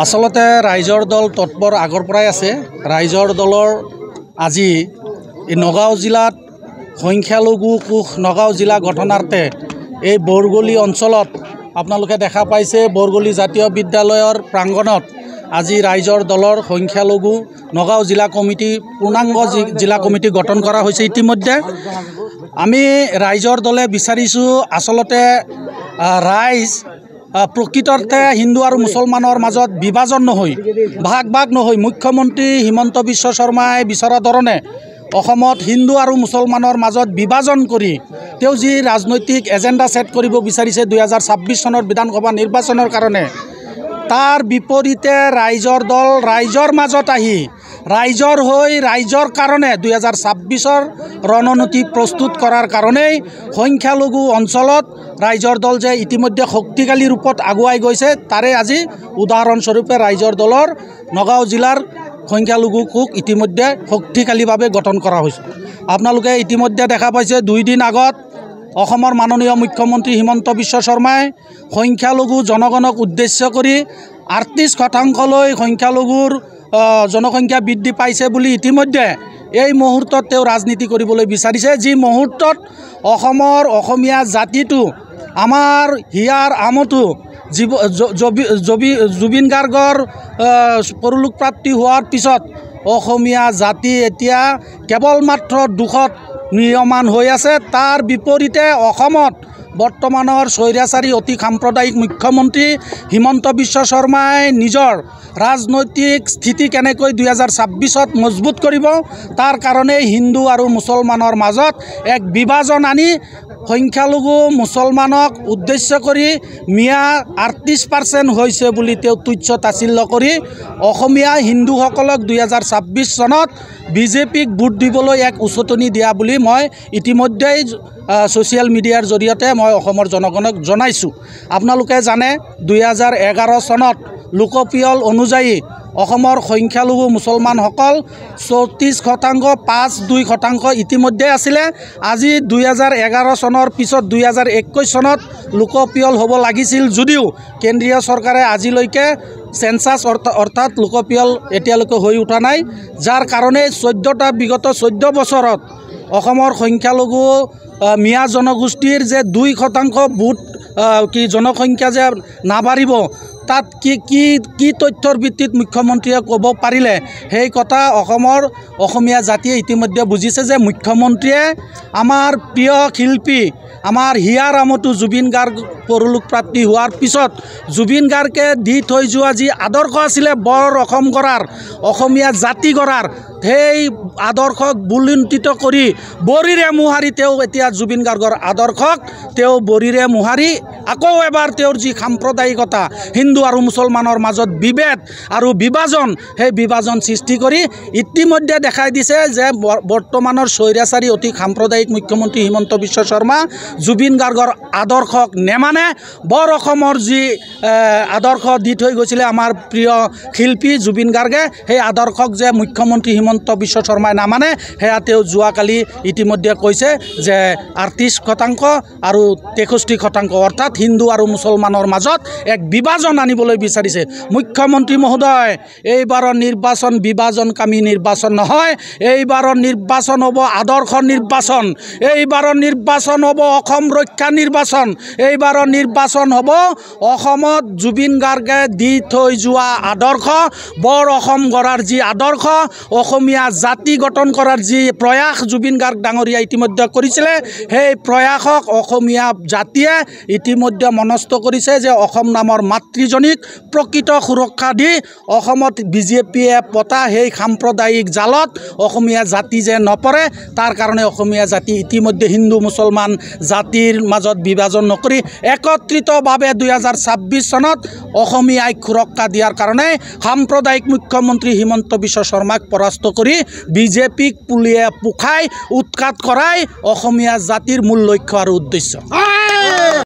আচলতে ৰাইজৰ দল তৎপৰ আগৰ পৰাই আছে। ৰাইজৰ দলৰ আজি এই নগাঁও জিলাত সংখ্যালঘু কোষ নগাঁও জিলা গঠনাৰ্থে এই বৰগলি অঞ্চলত আপোনালোকে দেখা পাইছে বৰগলি জাতীয় বিদ্যালয়ৰ প্ৰাংগণত আজি ৰাইজৰ দলৰ সংখ্যালঘু নগাঁও জিলা কমিটি পূৰ্ণাংগ জিলা কমিটি গঠন কৰা হৈছে। ইতিমধ্যে আমি ৰাইজৰ দলে বিচাৰিছোঁ আচলতে ৰাইজ প্ৰকৃততে হিন্দু আৰু মুছলমানৰ মাজত বিভাজন নহৈ ভাগ ভাগ নহৈ মুখ্যমন্ত্ৰী হিমন্ত বিশ্ব শৰ্মাই বিচৰা ধৰণে অসমত হিন্দু আৰু মুছলমানৰ মাজত বিভাজন কৰি তেওঁ যি ৰাজনৈতিক এজেণ্ডা ছেট কৰিব বিচাৰিছে 2026 চনৰ বিধানসভা নিৰ্বাচনৰ কাৰণে, তাৰ বিপৰীতে ৰাইজৰ দল ৰাইজৰ মাজত আহি ৰাইজৰ হৈ ৰাইজৰ কাৰণে 2026 ৰণনীতি প্ৰস্তুত কৰাৰ কাৰণেই সংখ্যালঘু অঞ্চলত ৰাইজৰ দল যে ইতিমধ্যে শক্তিশালী ৰূপত আগুৱাই গৈছে তাৰে আজি উদাহৰণস্বৰূপে ৰাইজৰ দলৰ নগাঁও জিলাৰ সংখ্যালঘু কোষ ইতিমধ্যে শক্তিশালীভাৱে গঠন কৰা হৈছে। আপোনালোকে ইতিমধ্যে দেখা পাইছে 2 দিন আগত অসমৰ মাননীয় মুখ্যমন্ত্ৰী হিমন্ত বিশ্ব শৰ্মাই সংখ্যালঘু জনগণক উদ্দেশ্য কৰি 38% সংখ্যালঘুৰ জনসংখ্যা বৃদ্ধি পাইছে বুলি ইতিমধ্যে এই মুহূৰ্তত তেওঁ ৰাজনীতি কৰিবলৈ বিচাৰিছে, যি মুহূৰ্তত অসমৰ অসমীয়া জাতিটো আমাৰ হিয়াৰ আমঠু জুবিন গাৰ্গৰ পৰলোকপ্ৰাপ্তি হোৱাৰ পিছত অসমীয়া জাতি এতিয়া কেৱল মাত্ৰ দুখত নিয়মান হৈ আছে। তাৰ বিপৰীতে অসমত বৰ্তমানৰ স্বৈৰাচাৰী অতি সাম্প্ৰদায়িক মুখ্যমন্ত্ৰী হিমন্ত বিশ্ব শৰ্মাই নিজৰ ৰাজনৈতিক স্থিতি কেনেকৈ 2026ত মজবুত কৰিব তাৰ কাৰণে হিন্দু আৰু মুছলমানৰ মাজত এক বিভাজন আনি সংখ্যালঘু মুছলমানক উদ্দেশ্য কৰি মিয়া 38% হৈছে বুলি তেওঁ তুচ্ছ তাচ্ছিল্য কৰি অসমীয়া হিন্দুসকলক 2026 চনত বিজেপিক ভোট দিবলৈ এক উচতনি দিয়া বুলি মই ইতিমধ্যেই ছ'চিয়েল মিডিয়াৰ জৰিয়তে মই অসমৰ জনগণক জনাইছোঁ। আপোনালোকে জানে 2011 চনত লোকপিয়ল অনুযায়ী অসমৰ সংখ্যালঘু মুছলমানসকল 34% 5.2% ইতিমধ্যে আছিলে। আজি 2011 চনৰ পিছত 2021 চনত লোকপিয়ল হ'ব লাগিছিল যদিও কেন্দ্ৰীয় চৰকাৰে আজিলৈকে সেন্সাস অৰ্থাৎ লোকপিয়ল এতিয়ালৈকে হৈ উঠা নাই, যাৰ কাৰণে বিগত 14 বছৰত অসমৰ সংখ্যালঘু মিয়া জনগোষ্ঠীৰ যে 2% ভোট জনসংখ্যা যে নাবাঢ়িব তাত কি তথ্যৰ ভিত্তিত মুখ্যমন্ত্ৰীয়ে ক'ব পাৰিলে সেই কথা অসমীয়া জাতিয়ে ইতিমধ্যে বুজিছে যে মুখ্যমন্ত্ৰীয়ে আমাৰ প্ৰিয় শিল্পী আমাৰ হিয়াৰ আমঠু জুবিন গাৰ্গ পৰলোকপ্ৰাপ্তি হোৱাৰ পিছত জুবিন গাৰ্গে দি থৈ যোৱা যি আদৰ্শ আছিলে বৰ অসম গঢ়াৰ অসমীয়া জাতি গঢ়াৰ সেই আদৰ্শক বুলুণ্ঠিত কৰি বৰিৰে মোহাৰি তেওঁ এতিয়া জুবিন গাৰ্গৰ আদৰ্শক তেওঁ বৰিৰে মোহাৰি আকৌ এবাৰ তেওঁৰ যি সাম্প্ৰদায়িকতা হিন্দু আৰু মুছলমানৰ মাজত বিভেদ আৰু বিভাজন সেই বিভাজন সৃষ্টি কৰি ইতিমধ্যে দেখাই দিছে যে বৰ্তমানৰ স্বৈৰাচাৰী অতি সাম্প্ৰদায়িক মুখ্যমন্ত্ৰী হিমন্ত বিশ্ব শৰ্মা জুবিন গাৰ্গৰ আদৰ্শক নেমানে, বৰ অসমৰ যি আদৰ্শ দি থৈ গৈছিলে আমাৰ প্ৰিয় শিল্পী জুবিন গাৰ্গে সেই আদৰ্শক যে মুখ্যমন্ত্ৰী হিমন্ত বিশ্ব শৰ্মাই নামানে সেয়া তেওঁ যোৱাকালি ইতিমধ্যে কৈছে যে 38% আৰু 63% অৰ্থাৎ হিন্দু আৰু মুছলমানৰ মাজত এক বিভাজন আনিবলৈ বিচাৰিছে। মুখ্যমন্ত্ৰী মহোদয়, এইবাৰৰ নিৰ্বাচন বিভাজনকামী নিৰ্বাচন নহয়, এইবাৰৰ নিৰ্বাচন হ'ব আদৰ্শ নিৰ্বাচন, এইবাৰৰ নিৰ্বাচন হ'ব অসম ৰক্ষা নিৰ্বাচন, এইবাৰৰ নিৰ্বাচন হ'ব অসমত জুবিন গাৰ্গে দি থৈ যোৱা আদৰ্শ বৰ অসম গঢ়াৰ যি আদৰ্শ অসমীয়া জাতি গঠন কৰাৰ যি প্ৰয়াস জুবিন গাৰ্গ ডাঙৰীয়া ইতিমধ্যে কৰিছিলে সেই প্ৰয়াসক অসমীয়া জাতিয়ে ইতিমধ্যে মনস্থ কৰিছে যে অসম নামৰ মাতৃজনীক প্ৰকৃত সুৰক্ষা দি অসমত বিজেপিয়ে পতা সেই সাম্প্ৰদায়িক জালত অসমীয়া জাতি যে নপৰে তাৰ কাৰণে অসমীয়া জাতি ইতিমধ্যে হিন্দু মুছলমান জাতিৰ মাজত বিভাজন নকৰি একত্ৰিতভাৱে 2026 চনত অসমীয়াক সুৰক্ষা দিয়াৰ কাৰণে সাম্প্ৰদায়িক মুখ্যমন্ত্ৰী হিমন্ত বিশ্ব শৰ্মাক পৰাস্ত কৰি বিজেপিক পুলিয়ে পোখাই উৎখাত কৰাই অসমীয়া জাতিৰ মূল লক্ষ্য আৰু উদ্দেশ্য।